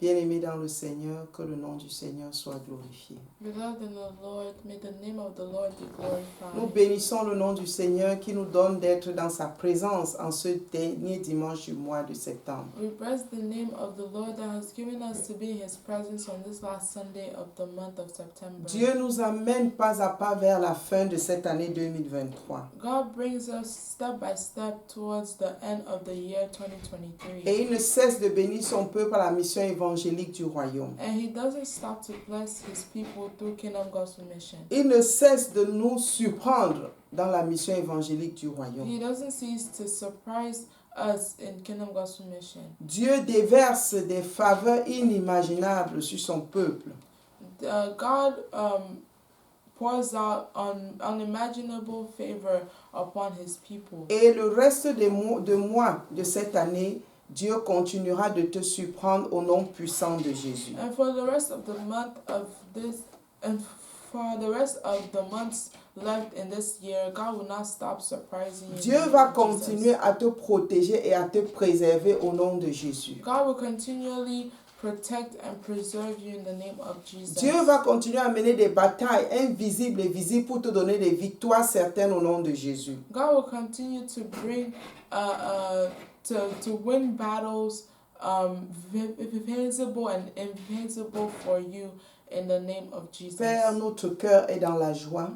Bien-aimés dans le Seigneur, que le nom du Seigneur soit glorifié. Beloved in the Lord, may the name of the Lord be glorified. Nous bénissons le nom du Seigneur qui nous donne d'être dans sa présence en ce dernier dimanche du mois de septembre. We bless the name of the Lord that has given us to be in His presence on this last Sunday of the month of September. Dieu nous amène pas à pas vers la fin de cette année 2023. God brings us step by step towards the end of the year 2023. Et il ne cesse de bénir son peuple à la mission évangélique du royaume. And He doesn't stop to bless His people through Kingdom Gospel Mission. Il ne cesse de nous surprendre dans la mission évangélique du royaume. He doesn't cease to surprise us in Kingdom Gospel Mission. Dieu déverse des faveurs inimaginables sur son peuple. God pours out unimaginable favor upon His people. Et le reste des mois de cette année, Dieu continuera de te surprendre au nom puissant de Jésus. And for the rest of the month of this, and for the rest of the months left in this year, God will not stop surprising you. Dieu va continuer à te protéger et à te préserver au nom de Jésus. God will continually protect and preserve you in the name of Jesus. Dieu va continuer à mener des batailles invisibles et visibles pour te donner des victoires certaines au nom de Jésus. God will continue to bring to win battles visible and invisible for you in the name of Jesus. Père, notre cœur est dans la joie.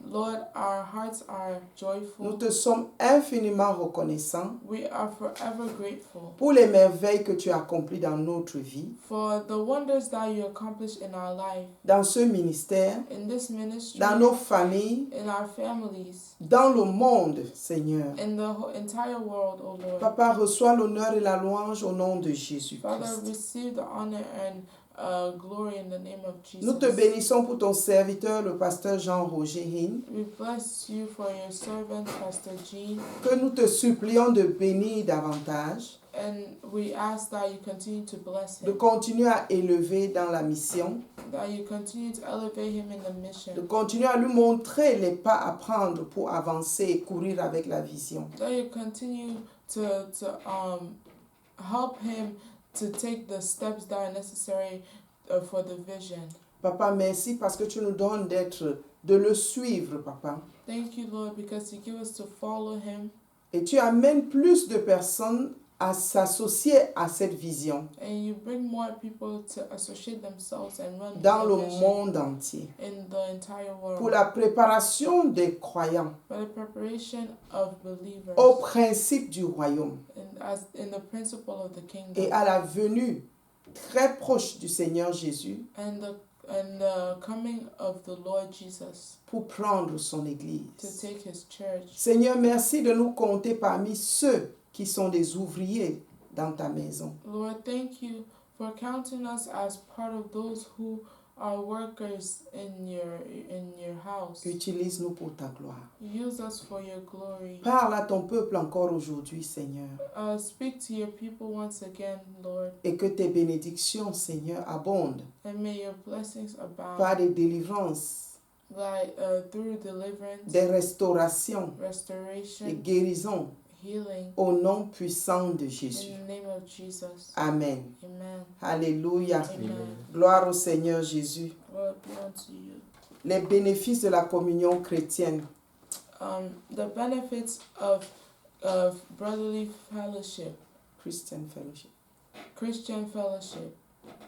Lord, our hearts are joyful. Nous te sommes infiniment reconnaissants We are forever grateful pour les merveilles que tu as accomplies dans notre vie, for the wonders that you accomplish in our life, dans ce ministère, in this ministry, dans nos familles, in our families, dans le monde, Seigneur. in the entire world, O Lord. Papa, reçois l'honneur et la louange au nom de Jésus-Christ. Father, receive the honor and glory in the name of Jesus. Nous te bénissons pour ton serviteur, le pasteur Jean-Roger Hine, We bless you for your servant, Pastor Jean, que nous te supplions de bénir davantage, and we ask that you continue to bless de him, continuer à élever dans la mission, that you continue to elevate him in the de mission, continuer à lui montrer les pas à prendre pour avancer et courir avec la vision. that you continue to help him to take the steps that are necessary for the vision. Papa, merci parce que tu nous donnes de le suivre, Papa. Thank you, Lord, because you give us to follow him, Et tu amènes plus de personnes à s'associer à cette vision and you bring more people to associate themselves and run dans the le vision monde entier. in the entire world, Pour la préparation des croyants for the preparation of believers, au principe du royaume in the principle of the kingdom, et à la venue très proche du Seigneur Jésus and the coming of the Lord Jesus pour prendre son to Église. take his church. Seigneur, merci de nous compter parmi ceux qui sont des ouvriers dans ta maison. Lord, thank you for counting us as part of those who are workers in your house. Utilise-nous pour ta gloire. Use us for your glory. Parle à ton peuple encore aujourd'hui, Seigneur, Speak to your people once again, Lord, et que tes bénédictions, Seigneur, abondent and may your blessings abound, par des délivrances, like through deliverance, des restaurations, des restoration, guérisons, healing, au nom puissant de in Jésus. the name of Jesus. Amen. Amen. Alléluia. Amen. Gloire au Seigneur Jésus. Lord, be unto you. Les bénéfices de la communion chrétienne. The benefits of brotherly fellowship, Christian Fellowship. Christian fellowship.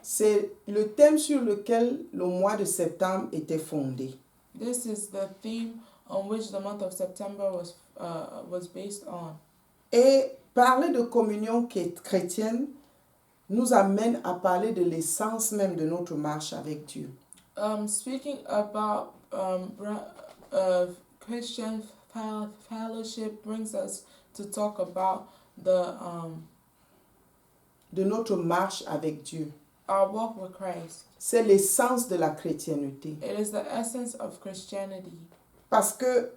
C'est le thème sur lequel le mois de septembre était fondé. This is the theme on which the month of September was based on. Et parler de communion chrétienne nous amène à parler de l'essence même de notre marche avec Dieu. Speaking about Christian fellowship brings us to talk about De notre marche avec Dieu. our walk with Christ. C'est l'essence de la chrétienté. It is the essence of Christianity. Parce que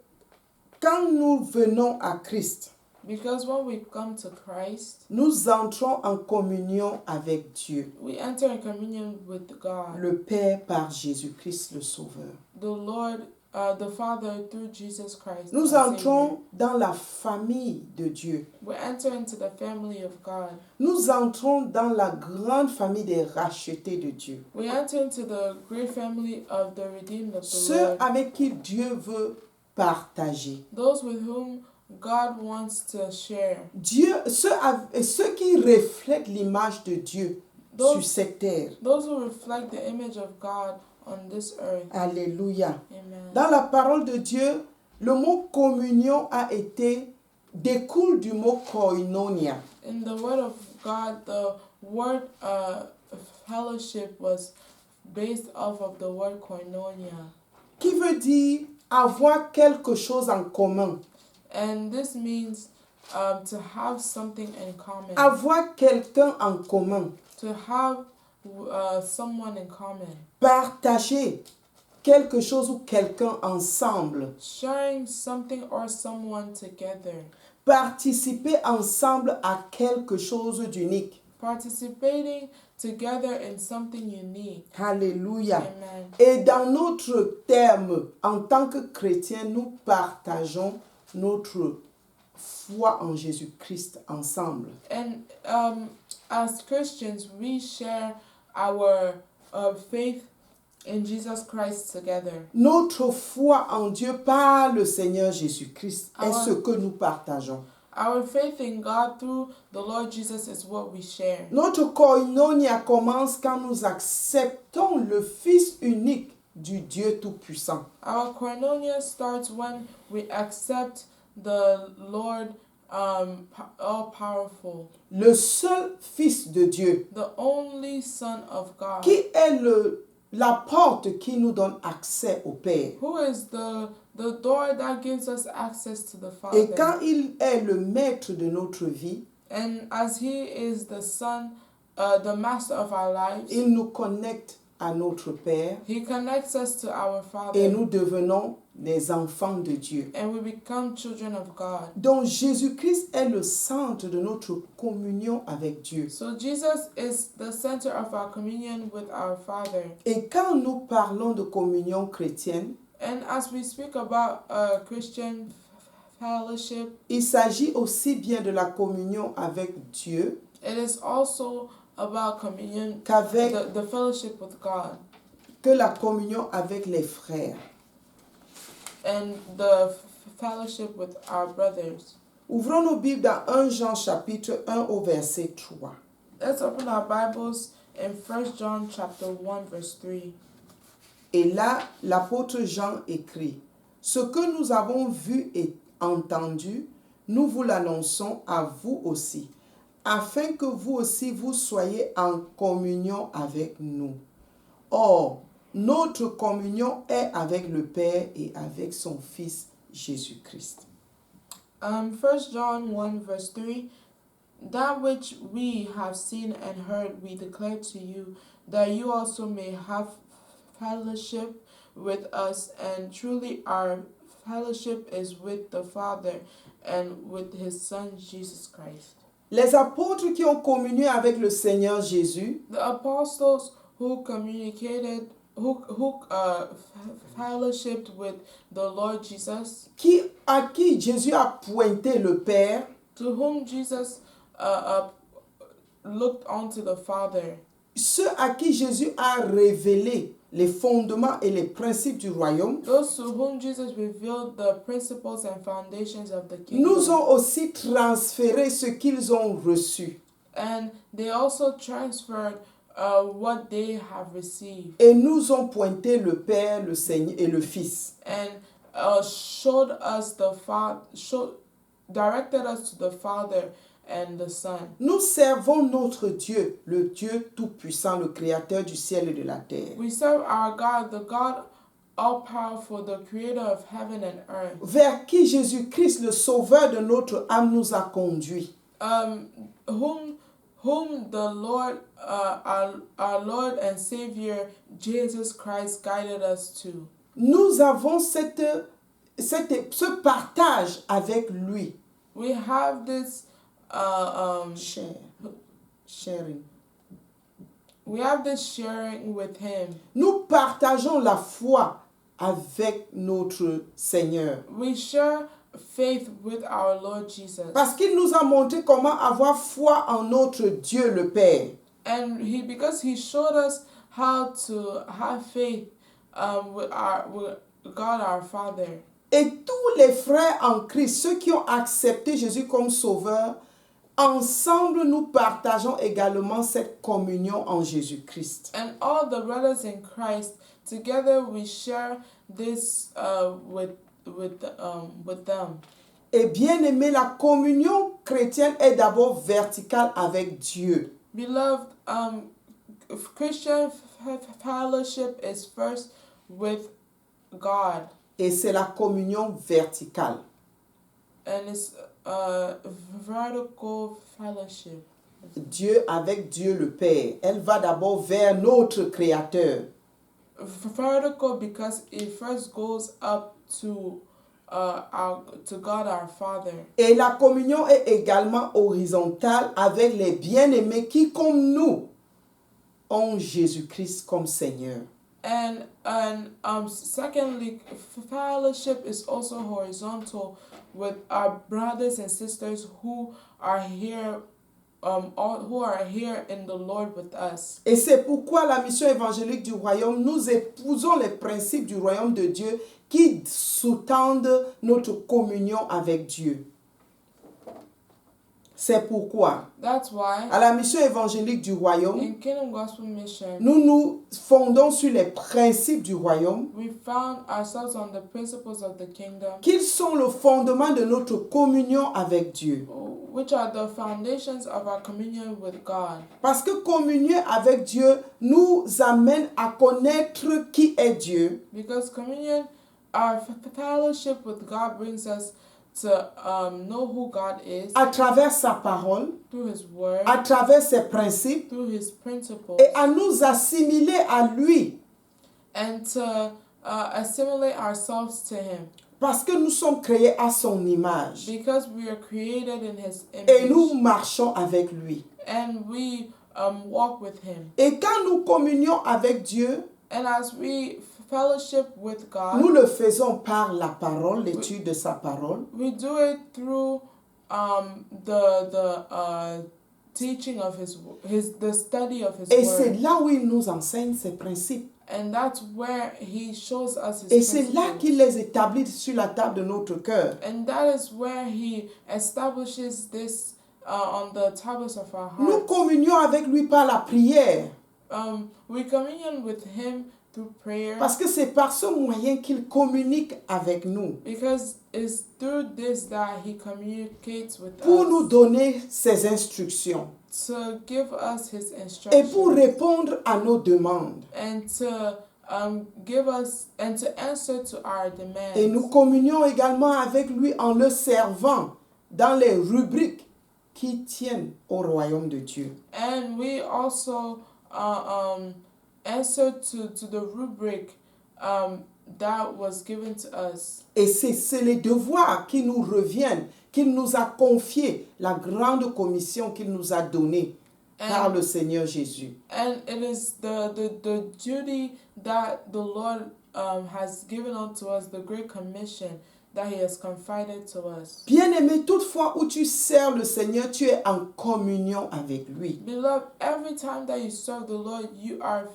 quand nous venons à Christ, Because when we come to Christ, nous entrons en communion avec Dieu, we enter in communion with God, le Père par Jésus-Christ le Sauveur. the Lord the Father through Jesus Christ. Nous our Savior. entrons dans la famille de Dieu. We enter into the family of God. Nous entrons dans la grande famille des rachetés de Dieu. We enter into the great family of the redeemed of the Ceux Lord. avec qui Dieu veut partager. Those with whom God wants to share. Dieu, ceux qui reflètent l'image de Dieu sur Those, cette terre. those who reflect the image of God on this earth. Alléluia. Amen. Dans la parole de Dieu, le mot communion découle du mot koinonia. In the word of God, the word fellowship was based off of the word koinonia. Qui veut dire avoir quelque chose en commun. And this means to have something in common. Avoir quelqu'un en commun. To have someone in common. Partager quelque chose ou quelqu'un ensemble. Sharing something or someone together. Participer ensemble à quelque chose d'unique. Participating together in something unique. Alléluia. Amen. Et dans notre terme, en tant que chrétiens, nous partageons notre foi en Jésus-Christ ensemble. And as Christians, we share our faith in Jesus Christ together. Notre foi en Dieu par le Seigneur Jésus-Christ est ce que nous partageons. Our faith in God through the Lord Jesus is what we share. Notre koinonia commence quand nous acceptons le Fils unique du Dieu Tout-Puissant. Our koinonia starts when we accept the Lord all-powerful, Le seul Fils de Dieu the only Son of God, qui est la porte qui nous donne accès au Père. who is the door that gives us access to the Et Father. quand il est le maître de notre vie, And as He is the Son, the Master of our lives, il nous connecte à notre Père He connects us to our et Father, nous devenons des enfants de Dieu. and we become children of God. Donc Jésus-Christ est le centre de notre communion avec Dieu. So Jesus is the center of our communion with our Father. Et quand nous parlons de communion chrétienne, And as we speak about Christian fellowship, il s'agit aussi bien de la communion avec Dieu it is also about communion, qu'avec the fellowship with God, que la communion avec les frères. and the fellowship with our brothers. Ouvrons nos Bibles dans 1 Jean chapitre 1 au verset 3. Let's open our Bibles in 1 John chapter 1 verse 3. Et là, l'apôtre Jean écrit, « Ce que nous avons vu et entendu, nous vous l'annonçons à vous aussi, afin que vous aussi vous soyez en communion avec nous. Or, notre communion est avec le Père et avec son Fils Jésus-Christ. » 1 John 1 verse 3. That which we have seen and heard we declare to you, that you also may have fellowship with us, and truly our fellowship is with the Father and with His Son Jesus Christ. Les apôtres qui ont communié avec le Seigneur Jésus The apostles who communicated, who fellowshipped with the Lord Jesus, à qui Jésus a pointé le Père, to whom Jesus looked onto the Father, ceux à qui Jésus a révélé les fondements et les principes du royaume, those to whom Jesus revealed the principles and foundations of the nous kingdom. ont aussi transféré ce qu'ils ont reçu. And they also transferred what they have received, Et nous ont pointé le Père, le Seigneur et le Fils. and showed us directed us to the Father and the Son. Nous servons notre Dieu, le Dieu Tout-Puissant, le Créateur du ciel et de la terre, We serve our God, the God all-powerful, the creator of heaven and earth, vers qui Jésus-Christ, le Sauveur de notre âme, nous a conduits. whom the Lord, our Lord and Savior, Jesus Christ, guided us to. Nous avons ce partage avec lui. We have this Sharing. we have this sharing with Him. Nous partageons la foi avec notre Seigneur. We share faith with our Lord Jesus. Parce qu'il nous a montré comment avoir foi en notre Dieu le Père. And because he showed us how to have faith with God our Father. Et tous les frères en Christ, ceux qui ont accepté Jésus comme sauveur, ensemble nous partageons également cette communion en Jésus-Christ. And all the brothers in Christ, together we share this with them. Et bien aimé, la communion chrétienne est d'abord verticale avec Dieu. Beloved, Christian fellowship is first with God. Et c'est la communion verticale. And it's vertical fellowship. Dieu avec Dieu le Père. Elle va d'abord vers notre Créateur. Vertical because it first goes up to God our Father. Et la communion est également horizontale avec les bien-aimés qui, comme nous, ont Jésus-Christ comme Seigneur. And secondly, fellowship is also horizontal with our brothers and sisters who are here in the Lord with us. Et c'est pourquoi la mission évangélique du royaume, nous épousons les principes du royaume de Dieu qui sous-tendent notre communion avec Dieu. C'est pourquoi, That's why à la mission évangélique du royaume, in Kingdom Gospel Mission, nous nous fondons sur les principes du royaume, we found ourselves on the principles of the kingdom, qu'ils sont le fondement de notre communion avec Dieu. which are the foundations of our communion with God. Parce que communier avec Dieu nous amène à connaître qui est Dieu, Because communion, our fellowship with God brings us to know who God is à travers sa parole, through His Word, à travers ses principes, through His principles, et à nous assimiler à lui. and to assimilate ourselves to Him. Parce que nous sommes créés à son image. Because we are created in His Et nous image, marchons avec lui. and we walk with Him. Et quand nous communions avec Dieu, And as we fellowship with God, nous le faisons par la parole, l'étude de sa parole. we do it through the teaching of the study of His Et c'est Word. là où il nous enseigne ses principes. And that's where He shows us His Et c'est là principles. qu'il les établit sur la table de notre cœur. And that is where He establishes this on the tablets of our Nous hearts. communions avec lui par la prière. We communion with Him through prayer, Parce que c'est par ce moyen qu'il communique avec nous. because it's through this that He communicates with Pour nous us, donner ses instructions. to give us His Et pour instructions, répondre à nos demandes. and to give us and to answer to our demands. Et nous communions également avec lui en le servant dans les rubriques qui tiennent au royaume de Dieu. And we also answer to the rubric that was given to us. Et c'est les devoirs qui nous reviennent, qu'il nous a confiés, la grande commission qu'il nous a donnée par And, le Seigneur Jésus. and it is the duty that the Lord has given unto us, the great commission that He has confided to us. Bien-aimé, toutefois où tu sers le Seigneur, tu es en communion avec lui. Beloved, every time that you serve the Lord, you are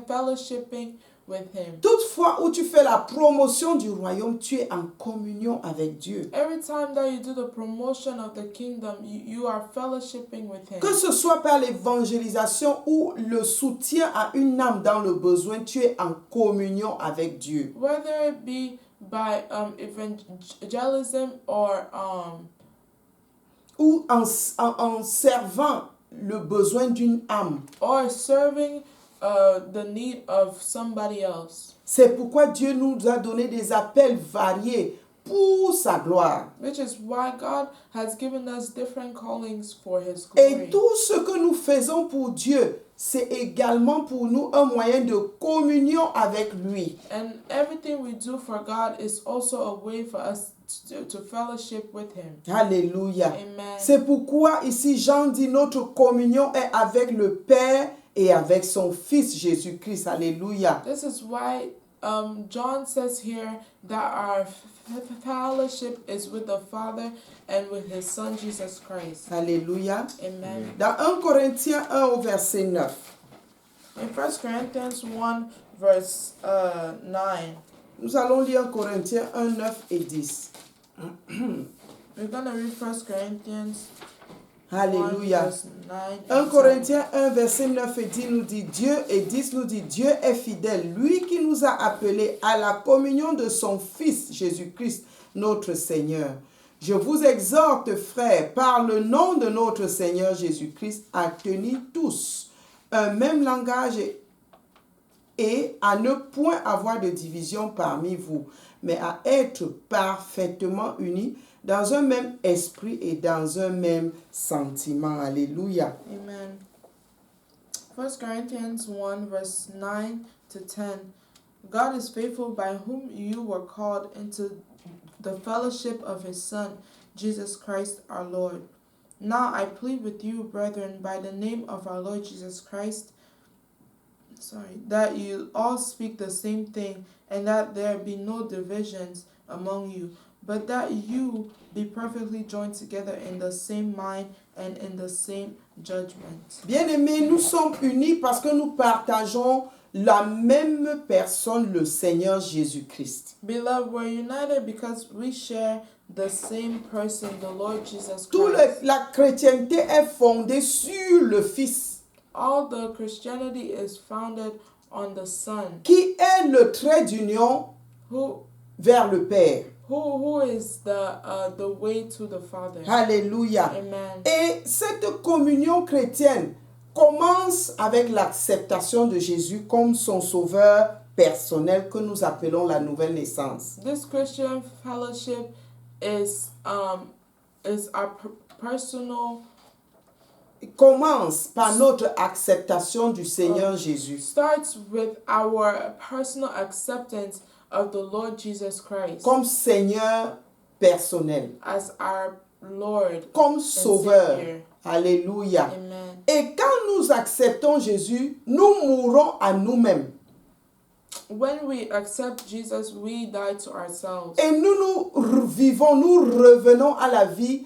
fellowshipping with Him. Toutefois où tu fais la promotion du royaume, tu es en communion avec Dieu. Every time that you do the promotion of the kingdom, you are fellowshipping with Him. Que ce soit par l'évangélisation ou le soutien à une âme dans le besoin, tu es en communion avec Dieu. Whether it be by evangelism or Ou en servant le besoin d'une âme. serving the need of somebody else. C'est pourquoi Dieu nous a donné des appels variés pour sa gloire. Which is why God has given us different callings for His Et glory. tout ce que nous faisons pour Dieu, c'est également pour nous un moyen de communion avec lui. And everything we do for God is also a way for us to fellowship with Him. Alléluia. Amen. C'est pourquoi ici Jean dit notre communion est avec le Père et avec son Fils Jésus-Christ. Alléluia. This is why John says here that our fellowship is with the Father and with His Son Jesus Christ. Alléluia. Amen. Dans 1 Corinthiens 1 au verset 9. In 1 Corinthians 1 verse 9, Nous allons lire Corinthiens 1, 9 et 10. we're going to read 1 Corinthians 1 Alléluia. verse 9 1 and 10. Corinthiens 1, verset 9 et 10 nous dit Dieu, et 10 nous dit Dieu est fidèle, lui qui nous a appelés à la communion de son Fils Jésus-Christ, notre Seigneur. Je vous exhorte, frères, par le nom de notre Seigneur Jésus-Christ, à tenir tous un même langage et à ne point avoir de division parmi vous, mais à être parfaitement unis dans un même esprit et dans un même sentiment. Alléluia. Amen. 1 Corinthians 1 verse 9 to 10. God is faithful, by whom you were called into the fellowship of His Son, Jesus Christ our Lord. Now I plead with you, brethren, by the name of our Lord Jesus Christ, that you all speak the same thing, and that there be no divisions among you, but that you be perfectly joined together in the same mind and in the same judgment. Bien-aimés, nous sommes unis parce que nous partageons la même personne, le Seigneur Jésus-Christ. Beloved, we're united because we share the same person, the Lord Jesus Toute Christ. la chrétienté est fondée sur le Fils, All the Christianity is founded on the Son, qui est le trait d'union who vers le Père. is the way to the Father. Alléluia. Amen. Et cette communion chrétienne commence avec l'acceptation de Jésus comme son sauveur personnel que nous appelons la nouvelle naissance. This Christian fellowship is our personal, Il commence par notre acceptation du Seigneur Jésus. starts with our personal acceptance of the Lord Jesus Christ Comme Seigneur personnel, as our Lord comme and sauveur. Savior. Alléluia. Amen. Et quand nous acceptons Jésus, nous mourons à nous-mêmes. When we accept Jesus, we die to ourselves. Et nous vivons, nous revenons à la vie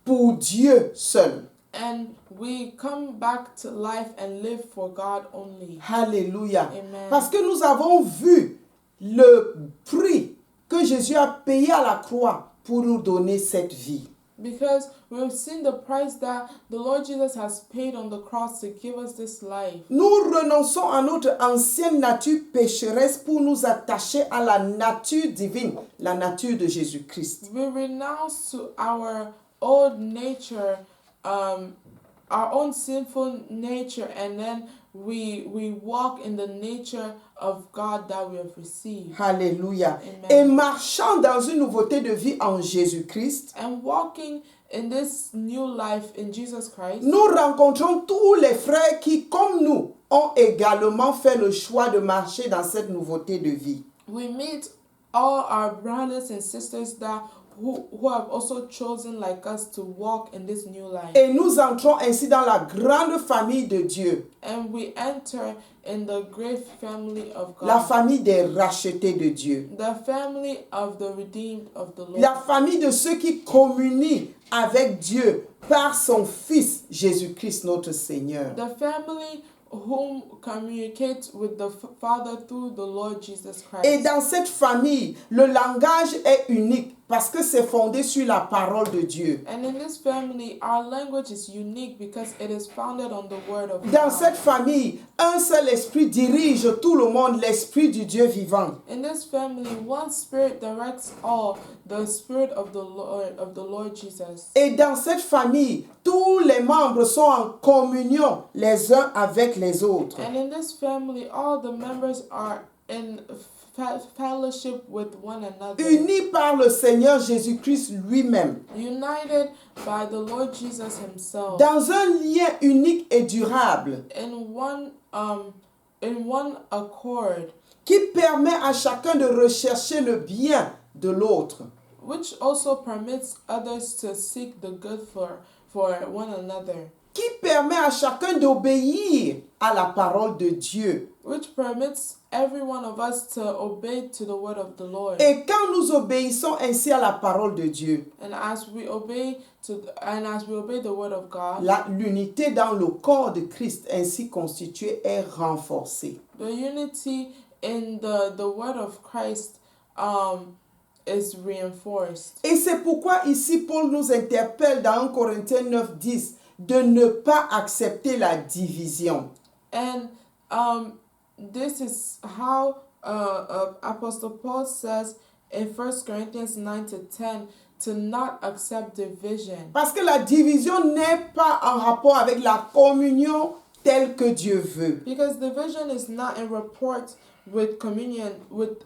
pour Dieu seul. And we come back to life and live for God only. Alléluia. Amen. Parce que nous avons vu le prix que Jésus a payé à la croix pour nous donner cette vie. Because we've seen the price that the Lord Jesus has paid on the cross to give us this life. Nous renonçons à notre ancienne nature pécheresse pour nous attacher à la nature divine, la nature de Jésus-Christ. We renounce to our old nature, our own sinful nature, and then we walk in the nature of God that we have received. Alléluia. Amen. Et marchant dans une nouveauté de vie en Jésus-Christ, And walking in this new life in Jesus Christ, nous rencontrons tous les frères qui, comme nous, ont également fait le choix de marcher dans cette nouveauté de vie. we meet all our brothers and sisters who have also chosen like us to walk in this new life. Et nous entrons ainsi dans la grande famille de Dieu, And we enter in the great family of God. la famille des rachetés de Dieu, The family of the redeemed of the Lord. la famille de ceux qui communient avec Dieu par son Fils Jésus-Christ notre Seigneur. The family whom communicate with the Father through the Lord Jesus Christ. Et dans cette famille, le langage est unique parce que c'est fondé sur la parole de Dieu. And in this family, our language is unique because it is founded on the word of Dans God. cette famille, un seul esprit dirige tout le monde, l'esprit du Dieu vivant. In this family, one spirit directs all, the spirit of the Lord Jesus. Et dans cette famille, tous les membres sont en communion les uns avec les autres. And in this family, all the members are in fellowship with one another. Unis par le Seigneur Jésus-Christ lui-même. United by the Lord Jesus himself. Dans un lien unique et durable In one accord, qui permet à chacun de rechercher le bien de l'autre. which also permits others to seek the good for one another. Qui permet à chacun d'obéir à la parole de Dieu which permits every one of us to obey to the word of the Lord. Et quand nous obéissons ainsi à la parole de Dieu, And as we obey the word of God, l'unité dans le corps de Christ ainsi constitué est renforcée. the unity in the word of Christ is reinforced. Et c'est pourquoi ici Paul nous interpelle dans 1 Corinthiens 9, 10 de ne pas accepter la division. And this is how Apostle Paul says in 1 Corinthians 9 to 10 to not accept division. Parce que la division n'est pas en rapport avec la communion telle que Dieu veut. Because division is not in rapport with communion, with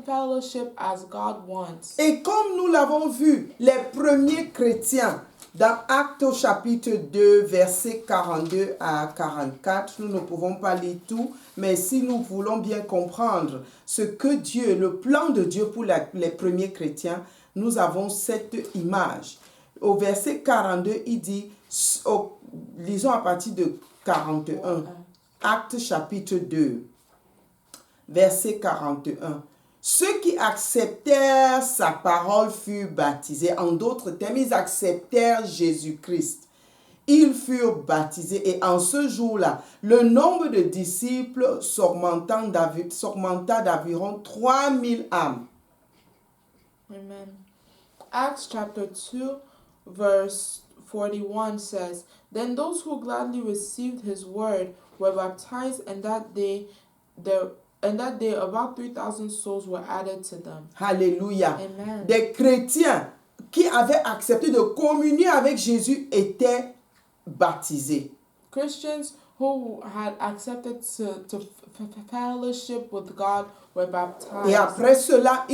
fellowship as God wants. Et comme nous l'avons vu, les premiers chrétiens, dans Actes au chapitre 2, versets 42 à 44, nous ne pouvons pas lire tout, mais si nous voulons bien comprendre ce que Dieu, le plan de Dieu pour les premiers chrétiens, nous avons cette image. Au verset 42, il dit, lisons à partir de 41, Actes chapitre 2, verset 41. Ceux qui acceptèrent sa parole furent baptisés. En d'autres termes, ils acceptèrent Jésus-Christ. Ils furent baptisés et en ce jour-là, le nombre de disciples s'augmenta d'environ 3000 âmes. Amen. Acts chapter 2 verse 41 says, Then those who gladly received his word were baptized, and that day about 3,000 souls were added to them. Alléluia. Amen. Des chrétiens qui avaient accepté de communier avec Jésus étaient baptisés. Christians who had accepted to fellowship with God were baptized. Et après cela,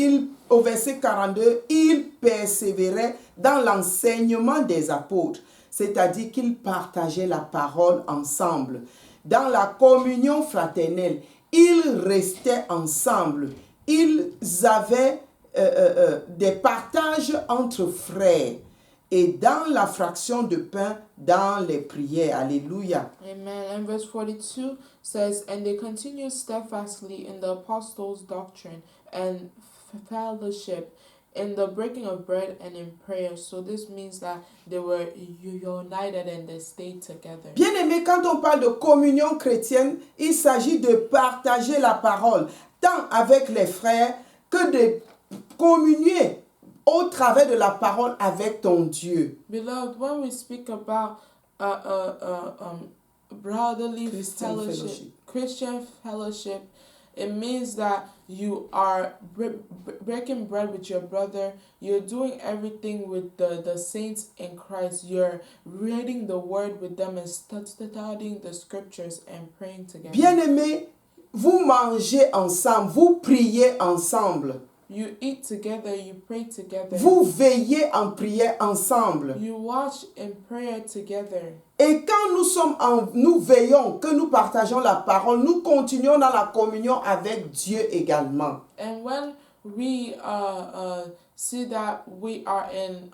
au verset 42, ils persévéraient dans l'enseignement des apôtres, c'est-à-dire qu'ils partageaient la parole ensemble. Dans la communion fraternelle, ils restaient ensemble. Ils avaient des partages entre frères. Et dans la fraction de pain, dans les prières. Alléluia. Amen. And verse 42 says, And they continued steadfastly in the apostles' doctrine and fellowship, in the breaking of bread and in prayer. So this means that they were united and they stayed together. Bien-aimés, quand on parle de communion chrétienne, il s'agit de partager la parole, tant avec les frères que de communier au travers de la parole avec ton Dieu. Beloved, when we speak about brotherly fellowship, Christian fellowship, it means that you are breaking bread with your brother. You're doing everything with the saints in Christ. You're reading the word with them and studying the scriptures and praying together. Bien-aimés, vous mangez ensemble, vous priez ensemble. You eat together, you pray together. Vous veillez en prière ensemble. You watch in prayer together. Et quand nous veillons, que nous partageons la parole, nous continuons dans la communion avec Dieu également. And when we see that we are in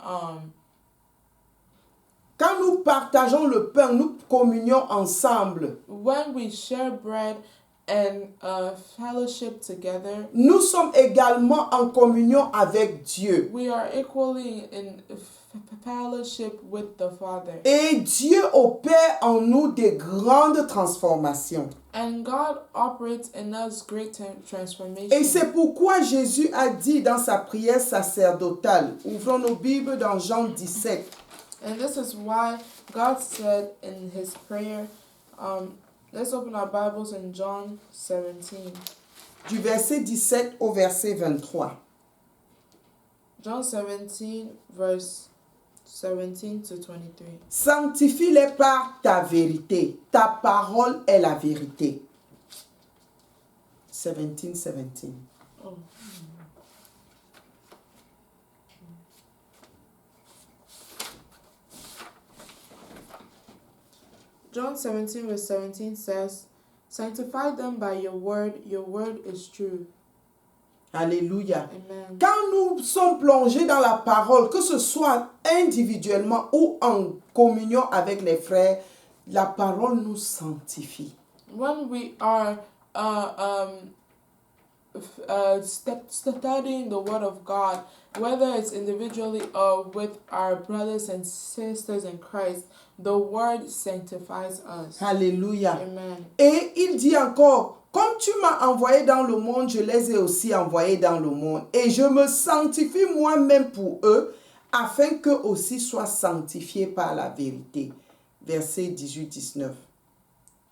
quand nous partageons le pain, nous communions ensemble. When we share bread and fellowship together, nous sommes également en communion avec Dieu. We are equally in fellowship with the Father. Et Dieu opère en nous des grandes transformations. And God operates in us great transformation. Et c'est pourquoi Jésus a dit dans sa prière sacerdotale, ouvrons nos Bibles dans Jean 17. And this is why God said in his prayer, let's open our Bibles in John 17. Du verset 17 au verset 23. John 17, verse 17 to 23. Sanctifie-les par ta vérité. Ta parole est la vérité. 17. Oh. John 17, verse 17 says, Sanctify them by your word is true. Alléluia. Amen. Quand nous sommes plongés dans la parole, que ce soit individuellement ou en communion avec les frères, la parole nous sanctifie. When we are studying the Word of God, whether it's individually or with our brothers and sisters in Christ, the Word sanctifies us. Alléluia. Amen. Et il dit encore, comme tu m'as envoyé dans le monde, je les ai aussi envoyés dans le monde. Et je me sanctifie moi-même pour eux, afin qu'eux aussi soient sanctifiés par la vérité. Versets 18-19.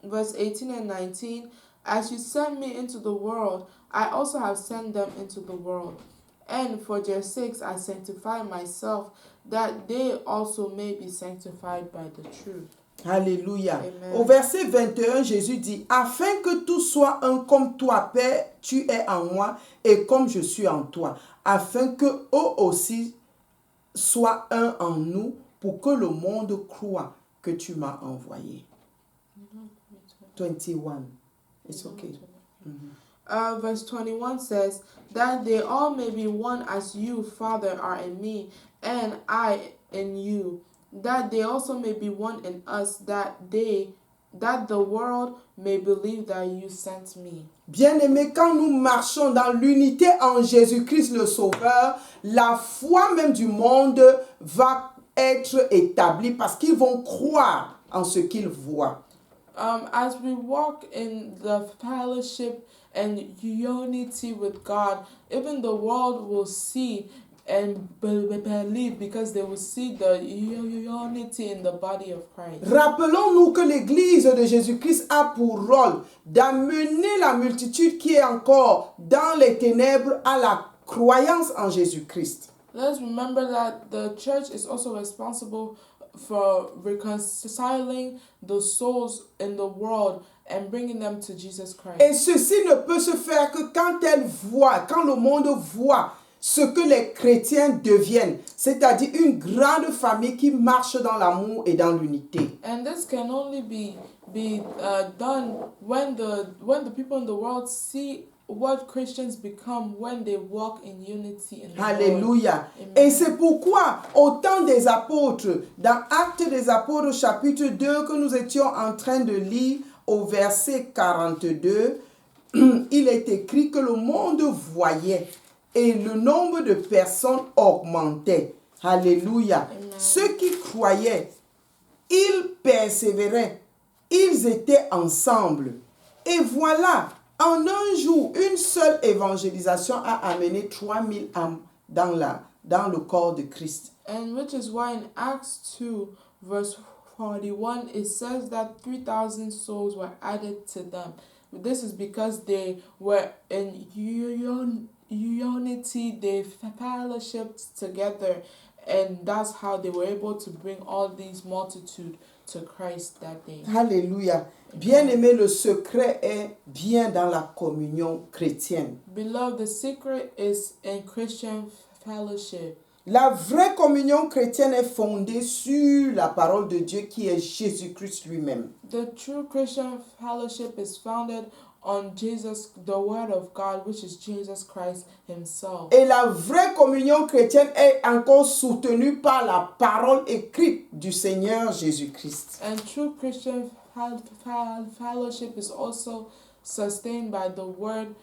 Verse 18 and 19, as you sent me into the world, I also have sent them into the world. And for their sakes I sanctify myself, that they also may be sanctified by the truth. Alléluia. Amen. Au verset 21, Jésus dit, afin que tout soit un comme toi, Père, tu es en moi, et comme je suis en toi, afin que eux aussi soient un en nous, pour que le monde croie que tu m'as envoyé. 21. It's okay. Verse 21 says, that they all may be one as you, Father, are in me, and I in you, that they also may be one in us, that the world may believe that you sent me. Bien-aimés, quand nous marchons dans l'unité en Jésus-Christ le Sauveur, la foi même du monde va être établie parce qu'ils vont croire en ce qu'ils voient. As we walk in the fellowship and unity with God, even the world will see and believe because they will see the unity in the body of Christ. Rappelons-nous que l'Église de Jésus-Christ a pour rôle d'amener la multitude qui est encore dans les ténèbres à la croyance en Jésus-Christ. Let's remember that the church is also responsible for reconciling the souls in the world and bringing them to Jesus Christ. Et ceci ne peut se faire que quand le monde voit ce que les chrétiens deviennent, c'est-à-dire une grande famille qui marche dans l'amour et dans l'unité. And this can only be done when the people in the world see what Christians become when they walk in unity in the Alléluia. Lord. Et c'est pourquoi au temps des apôtres, dans Actes des apôtres chapitre 2 que nous étions en train de lire au verset 42, il est écrit que le monde voyait et le nombre de personnes augmentait. Alléluia. Amen. Ceux qui croyaient, ils persévéraient, ils étaient ensemble. Et voilà, en un jour, une seule évangélisation a amené 3000 âmes dans le corps de Christ. And which is why in Acts 2 verse 41 it says that 3,000 souls were added to them. This is because they were in unity, they fellowshipped together, and that's how they were able to bring all these multitude to Christ that day. Alléluia. Bien-aimé, le secret est bien dans la communion chrétienne. Beloved, the secret is in Christian fellowship. La vraie communion chrétienne est fondée sur la parole de Dieu qui est Jésus-Christ lui-même. The true Christian fellowship is founded on Jesus, the Word of God, which is Jesus Christ Himself. Et la vraie communion chrétienne est encore soutenue par la parole écrite du Seigneur Jésus-Christ. And true Christian fellowship is also sustained by the Word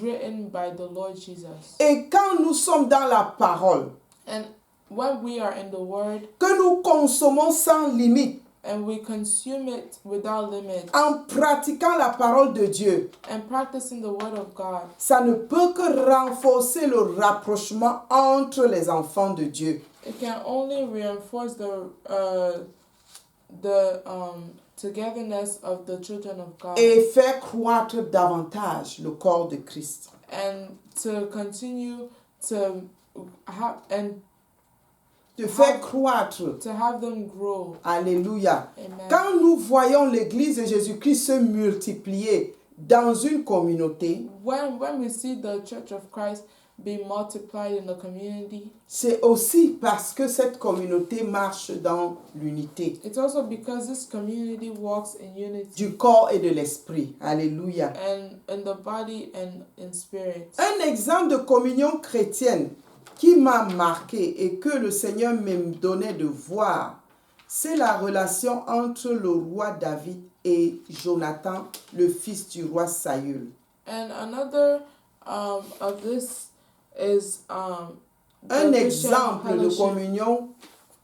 written by the Lord Jesus. Et quand nous sommes dans la parole, And when we are in the Word, que nous consommons sans limite, and we consume it without limit, en pratiquant la parole de Dieu, and practicing the Word of God, ça ne peut que renforcer le rapprochement entre les enfants de Dieu. it can only reinforce the togetherness of the children of God, Et faire croître davantage le corps de Christ. and to continue to have and De faire croître. to have them grow. Alléluia. Amen. Quand nous voyons l'Église de Jésus-Christ se multiplier dans une communauté, When we see the Church of Christ be multiplied in the community, c'est aussi parce que cette communauté marche dans l'unité it's also because this community walks in unity du corps et de l'esprit. Alléluia. and in the body and in spirit. Un exemple de communion chrétienne qui m'a marqué et que le Seigneur me donnait de voir c'est la relation entre le roi David et Jonathan, le fils du roi Saül. And another of this is the Un Christian exemple de fellowship. communion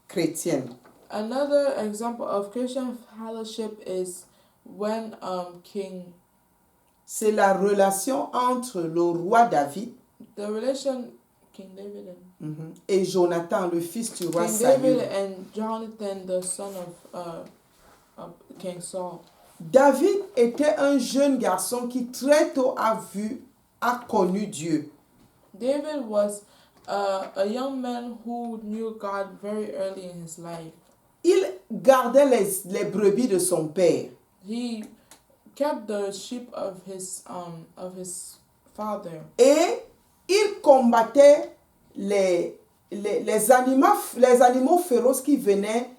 chrétienne. Another example of Christian fellowship is when C'est la relation entre le roi David the relation King David et Jonathan, le fils du roi King Saül. David and Jonathan, the son of King Saul. David était un jeune garçon qui très tôt a connu Dieu. David was a young man who knew God very early in his life. Il gardait les brebis de son père. He kept the sheep of his father. Et il combattait les animaux féroces qui voulaient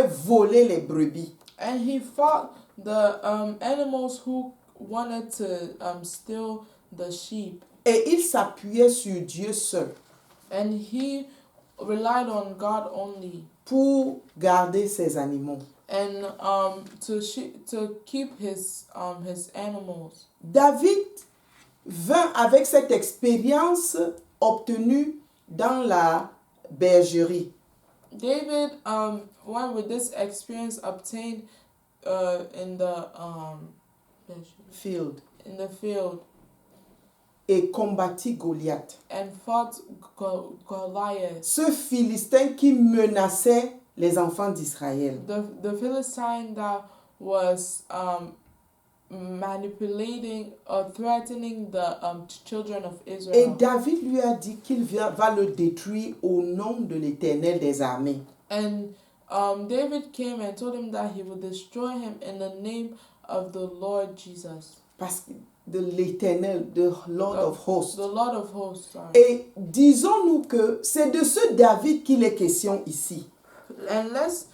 voler les brebis. And he fought the animals who wanted to steal the sheep. Et il s'appuyait sur Dieu seul And he relied on God only. Pour garder ses animaux. And to keep his animals. David vint avec cette expérience obtenue dans la bergerie. David went with this experience obtained in the Field. field Et combattit Goliath. and fought Goliath, Ce Philistin qui menaçait les enfants d'Israël. the Philistine that was manipulating or threatening the children of Et Israel. David lui a dit qu'il va le détruire au nom de l'Éternel des armées. And David came and told him that he would destroy him in the name of the Lord Jesus. Parce que de l'Éternel, the Lord of hosts. The Lord of hosts, sorry. Et disons-nous que c'est de ce David qu'il est question ici. And let's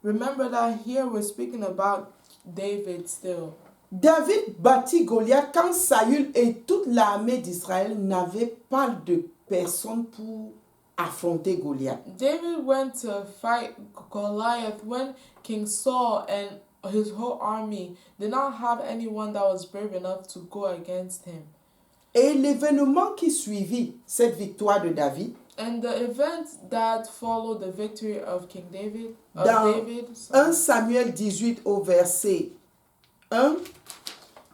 remember that here we're speaking about David still. David battit Goliath quand Saül et toute l'armée d'Israël n'avaient pas de personne pour affronter Goliath. David went to fight Goliath when King Saul and his whole army did not have anyone that was brave enough to go against him. Et l'événement qui suivit cette victoire de David, And the event that followed the victory of King David, dans David 1 Samuel 18 au verset 1,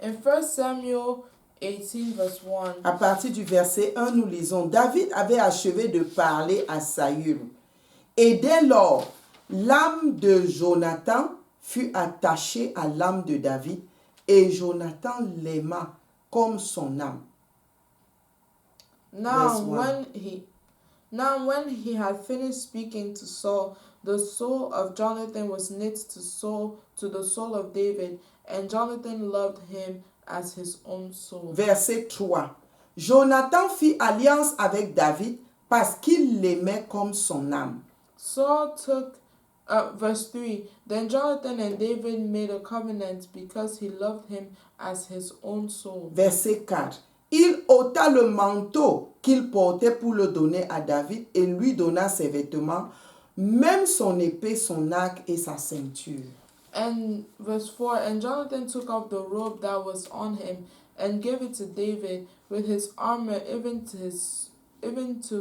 in 1 Samuel 18 verse 1, à partir du verset 1, nous lisons, David avait achevé de parler à Saül. Et dès lors, l'âme de Jonathan fut attachée à l'âme de David, et Jonathan l'aima comme son âme. Now Verse when he had finished speaking to Saul, the soul of Jonathan was knit to the soul of David, and Jonathan loved him as his own soul. Verset 3. Jonathan fit alliance avec David parce qu'il l'aimait comme son âme. Saul took verse 3. Then Jonathan and David made a covenant because he loved him as his own soul. Verset 4. Il ôta le manteau qu'il portait pour le donner à David et lui donna ses vêtements, même son épée, son arc et sa ceinture. And verse 4, and Jonathan took off the robe that was on him and gave it to David with his armor, even to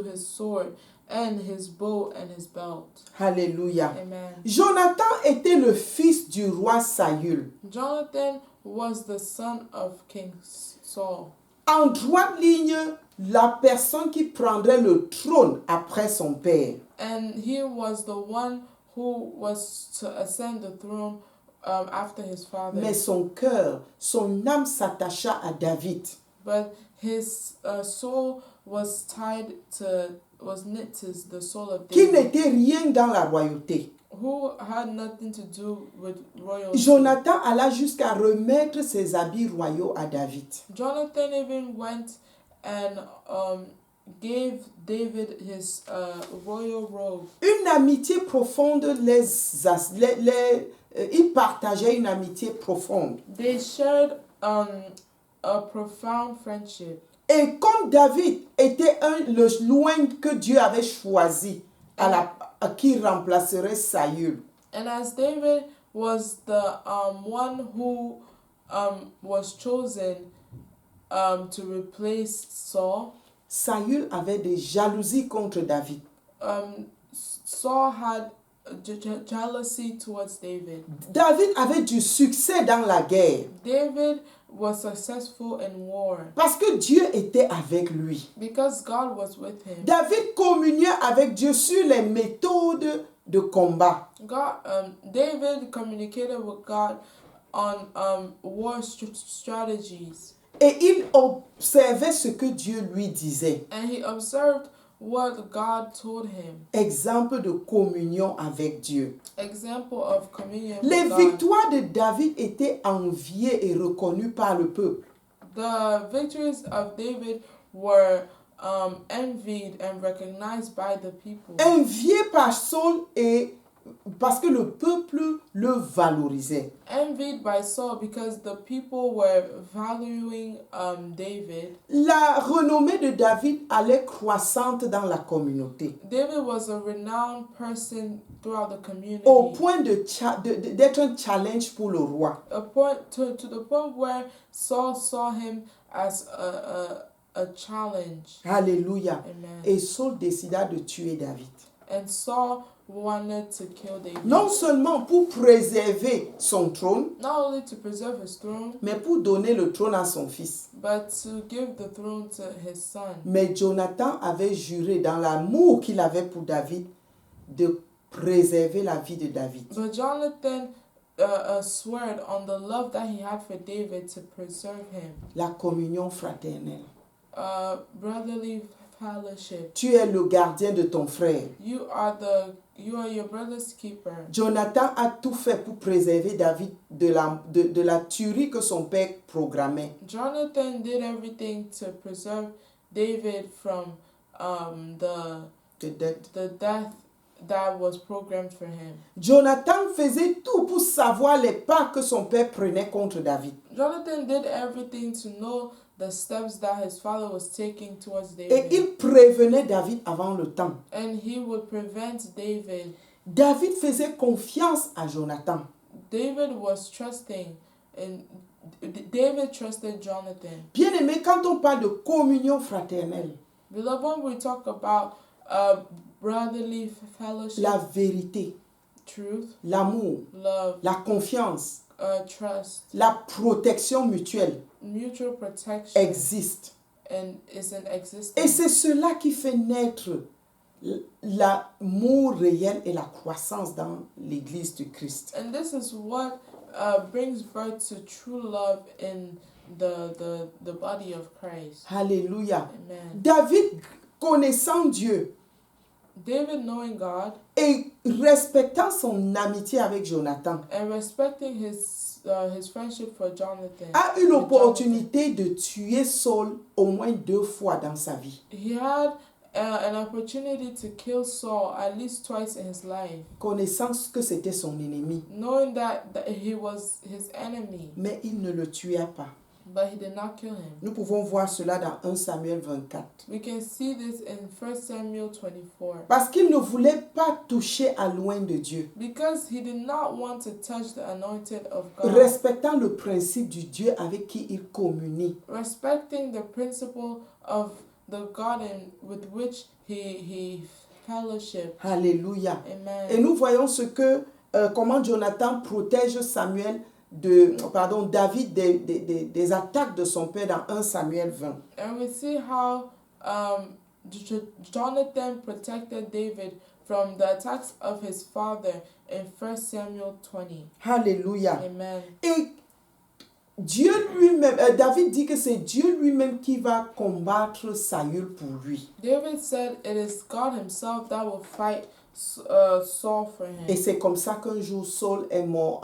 his sword and his bow and his belt. Alléluia. Amen. Jonathan était le fils du roi Saül. Jonathan was the son of King Saul. En droite ligne, la personne qui prendrait le trône après son père. And he was the one who was to ascend the throne after his father. Mais son cœur, son âme s'attacha à David. But his soul was knit to the soul of Qui David, n'était rien dans la royauté. who had nothing to do with royalty. Jonathan alla jusqu'à remettre ses habits royaux à David. Jonathan even went and gave David his royal robe. Une amitié profonde ils partageaient une amitié profonde. They shared a profound friendship. Et comme David était le loin que Dieu avait choisi qui remplacerait Saül. And as David was the one who was chosen to replace Saul, Saül avait des jalousies contre David. Saul had jealousy towards David. David avait du succès dans la guerre David was successful in war parce que Dieu était avec lui. because God was with him. David communiait avec Dieu sur les méthodes de combat. David communicated with God on war strategies, Et il observait ce que Dieu lui disait. and he observed what God told him. Exemple de communion avec Dieu. Example of communion Les with God. victoires de David étaient enviées et reconnues par le peuple. The victories of David were envied and recognized by the people. Enviées par Saul et parce que le peuple le valorisait. Envied by Saul because the people were valuing David. La renommée de David allait croissante dans la communauté, David was a renowned person throughout the community. au point d'être un challenge pour le roi. A point to the point where Saul saw him as a challenge. Alléluia. Amen. Et Saul décida de tuer David. And Saul wanted to kill David. Non seulement pour préserver son trône, Not only to preserve his throne, mais pour donner le trône à son fils. but to give the throne to his son. Mais Jonathan avait juré dans l'amour qu'il avait pour David de préserver la vie de David. But Jonathan swore on the love that he had for David to preserve him. La communion fraternelle. Brotherly fellowship. Tu es le gardien de ton frère. You are your brother's keeper. Jonathan a tout fait pour préserver David de la tuerie que son père programmait. Jonathan did everything to preserve David from the death that was programmed for him. Jonathan faisait tout pour savoir les pas que son père prenait contre David. Jonathan did everything to know the steps that his father was taking towards Et David. il prévenait David avant le temps. And he would prevent David. David faisait confiance à Jonathan. David was trusting, and David trusted Jonathan. Bien-aimé, quand on parle de communion fraternelle, Beloved, when we talk about brotherly fellowship, la vérité, truth, l'amour, love, la confiance, trust, la protection mutuelle mutual protection, existe. and is in Et existence. c'est cela qui fait naître l'amour réel et la croissance dans l'Église du Christ. And this is what brings birth to true love in the body of Christ. Alléluia. Amen. David, connaissant Dieu David, knowing God et respectant son amitié avec Jonathan, and respecting his friendship for Jonathan, a eu l'opportunité de tuer Saul au moins 2 fois dans sa vie. he had an opportunity to kill Saul at least twice in his life, Connaissant que c'était son ennemi, knowing that he was his enemy, mais il ne le tua pas. but he did not kill him. Nous pouvons voir cela dans 1 Samuel 24. We can see this in 1 Samuel 24. Parce qu'il ne voulait pas toucher à loin de Dieu. Because he did not want to touch the anointed of God. Respectant le principe du Dieu avec qui il communie. Respecting the principle of the God with which he fellowship. Alléluia. Amen. Et nous voyons comment Jonathan protège David des attaques de son père dans 1 Samuel 20. And we see how Jonathan protected David from the attacks of his father in 1 Samuel 20. Alléluia. Amen. Et Dieu lui-même, David dit que c'est Dieu lui-même qui va combattre Saül pour lui. David said it is God himself that will fight Saul for him. Et c'est comme ça qu'un jour Saul est mort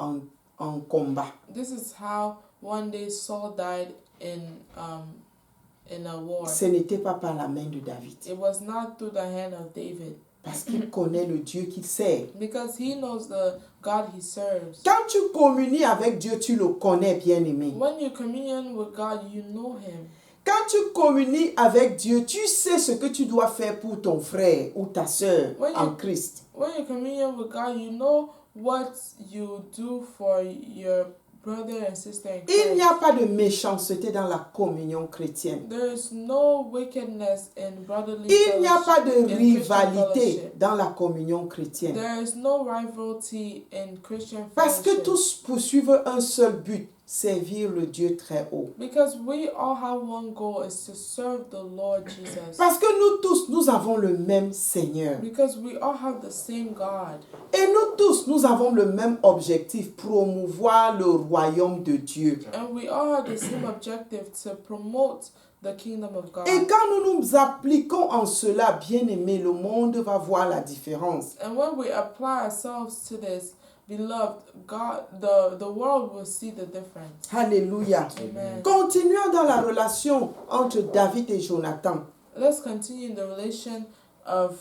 en combat. This is how one day Saul died in a war. Ce n'était pas par la main de David. It was not through the hand of David. Parce qu'il connaît le Dieu qu'il sert. Because he knows the God he serves. Quand tu communies avec Dieu, tu le connais, bien-aimé. When you communion with God, you know him. Quand tu communies avec Dieu, tu sais ce que tu dois faire pour ton frère ou ta sœur When you- en Christ. When you commune with God, you know what you do for your brother and sister in Il n'y a Christ. pas de méchanceté dans la communion chrétienne. There is no wickedness in brotherly Il n'y a pas de fellowship, in Christian rivalité fellowship. dans la communion chrétienne. There is no rivalry in Christian Parce que fellowship. tous poursuivent un seul but, servir le Dieu très haut. Because we all have one goal, is to serve the Lord Jesus. Parce que nous tous, nous avons le même Seigneur. Because we all have the same God. Et nous tous, nous avons le même objectif, promouvoir le royaume de Dieu. And we all have the same objective, to promote the kingdom of God. Et quand nous nous appliquons en cela, bien-aimés, le monde va voir la différence. And when we apply ourselves to this, beloved, God, the world will see the difference. Alléluia. Amen. Continuons dans la relation entre David et Jonathan. Let's continue the relation of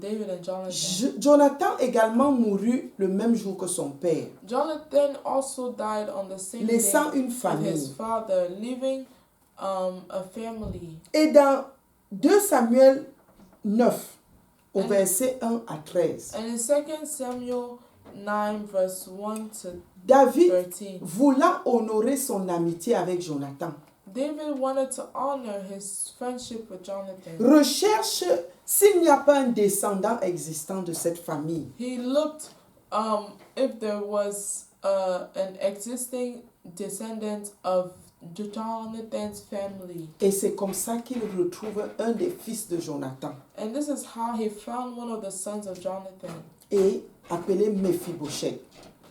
David and Jonathan. Jonathan également mourut le même jour que son père, Jonathan also died on the same day laissant une with his famille. father, leaving a family. Et dans 2 Samuel 9, au And- verset 1 à 13, And in 2 Samuel 9, verse 1 to David, 13, voulant honorer son amitié avec Jonathan, David wanted to honor his friendship with Jonathan. recherche s'il n'y a pas un descendant existant de cette famille. He looked if there was an existing descendant of Jonathan's family. Et c'est comme ça qu'il retrouve un des fils de Jonathan, And this is how he found one of the sons of Jonathan. et appelé Mephibosheth,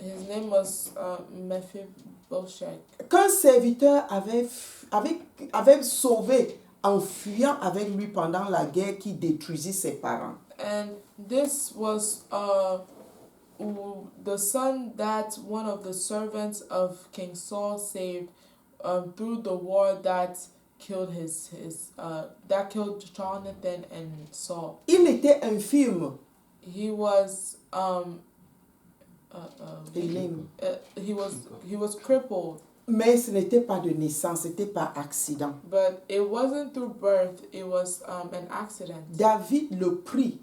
His name was Mephibosheth. qu'un serviteur avait sauvé en fuyant avec lui pendant la guerre qui détruisit ses parents. And this was the son that one of the servants of King Saul saved through the war that killed that killed Jonathan and Saul. Il était infirme, He was Élim, he was crippled, mais ce n'était pas de naissance, c'était par accident. but it wasn't through birth. It was an accident. David le prit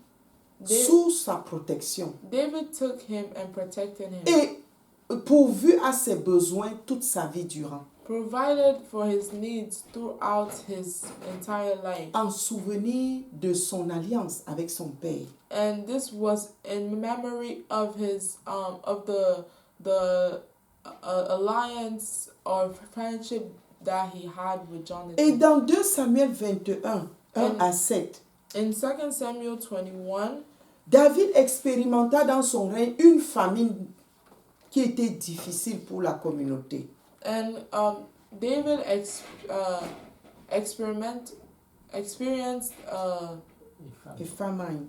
sous sa protection David took him and protected him, et pourvu à ses besoins toute sa vie durant, provided for his needs throughout his entire life. en souvenir de son alliance avec son père. And this was in memory of his of the alliance or friendship that he had with Et Jonathan. dans 2 Samuel 21, 1 à 7, In 2 Samuel 21, David expérimenta dans son règne une famine qui était difficile pour la communauté. and David experienced Et famine.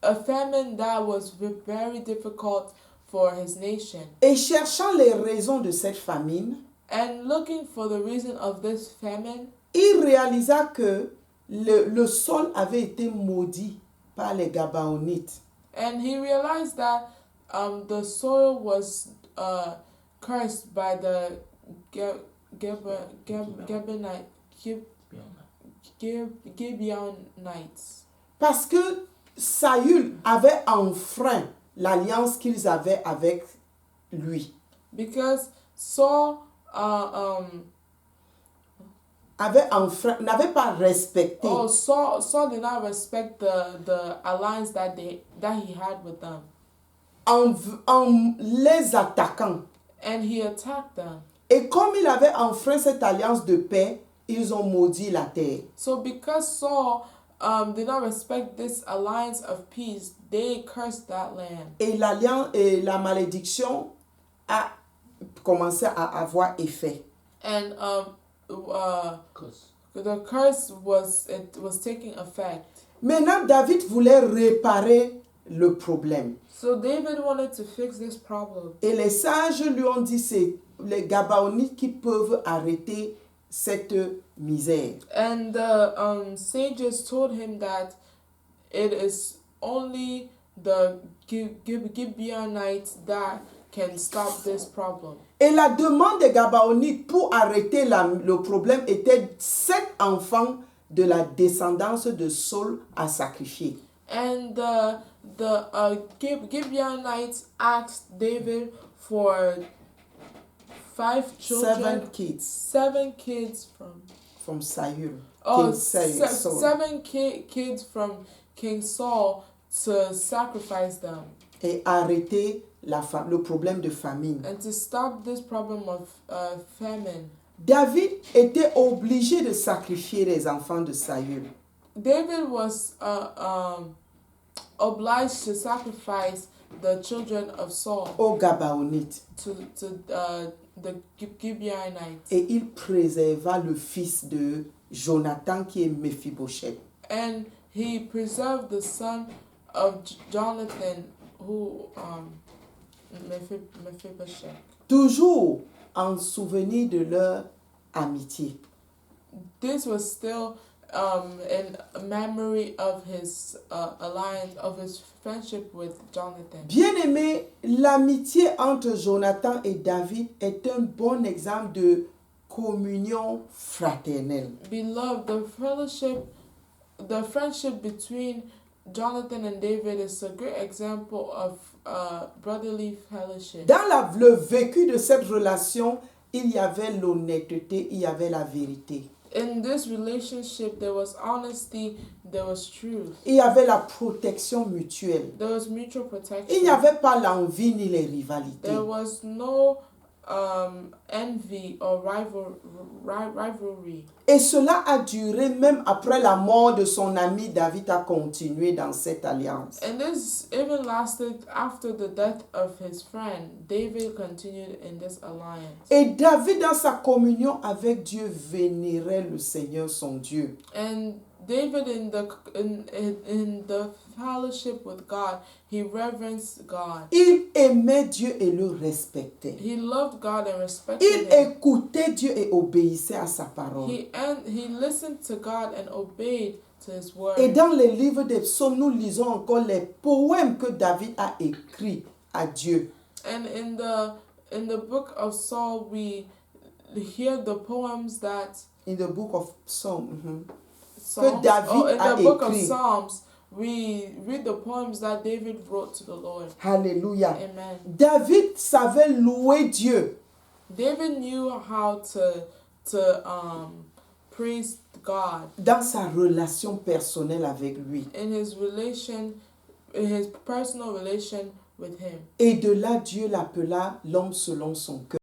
a famine that was very difficult for his nation. Et cherchant les raisons de cette famine, And looking for the reason of this famine, il réalisa que le sol avait été maudit par les Gabaonites. and he realized that the soil was cursed by the Gibeonites. Parce que Saül avait enfreint l'alliance qu'ils avaient avec lui. Because Saul N'avait pas respecté. Saul did not respect the alliance that he had with them, En les attaquant. and he attacked them. Et comme il avait enfreint cette alliance de paix, ils ont maudit la terre. So because Saul did not respect this alliance of peace, they cursed that land. Et l'alliance et la malédiction a commencé à avoir effet. And the curse was taking effect. Maintenant, David voulait réparer le problème. So David wanted to fix this problem. Et les sages lui ont dit, c'est les Gabaonites qui peuvent arrêter cette misère. And the sages told him that it is only the Gibeonites that can stop this problem. Et la demande des Gabaonites pour arrêter le problème était 7 enfants de la descendance de Saul à sacrifier. And the Gibeonites asked David for 5 children, 7 kids from Saül. Oh, King Saul. 7 kids from King Saul to sacrifice them. Et arrêter le problème de famine. And to stop this problem of famine. David était obligé de sacrifier les enfants de Saül. David was obliged to sacrifice the children of Saul aux Gabaonites. to the Gibeonites. Et il préserva le fils de Jonathan qui est Mephibosheth. And he preserved the son of Jonathan, who Mephibosheth. Toujours en souvenir de leur amitié. This was still in memory of his alliance, of his friendship with Jonathan. Bien-aimé, l'amitié entre Jonathan et David est un bon exemple de communion fraternelle. Beloved, the friendship between Jonathan and David is a great example of brotherly fellowship. Dans le vécu de cette relation, il y avait l'honnêteté, il y avait la vérité. In this relationship, there was honesty, there was truth. Il y avait la protection mutuelle. There was mutual protection. Il n'y avait pas l'envie ni les rivalités. There was no envy or rivalry. Et cela a duré même après la mort de son ami David a continué dans cette alliance. And this even lasted after the death of his friend. David continued in this alliance. Et David dans sa communion avec Dieu vénérait le Seigneur son Dieu. And David in the fellowship with God, he reverenced God. Il aimait Dieu et le respectait. He loved God and respected Il him. écoutait Dieu et obéissait à sa parole. He listened to God and obeyed to his word. Et dans les livres des psaumes, nous lisons encore les poèmes que David a écrits à Dieu. And in the book of Psalm, we hear the poems that In the book of Psalms. Psalms, David in a the book of écrit. Psalms, we read the poems that David wrote to the Lord. Alléluia. Amen. David savait louer Dieu. David knew how to praise God Dans sa relation personnelle avec lui. in his personal relation with him. Et de là, Dieu l'appela l'homme selon son cœur.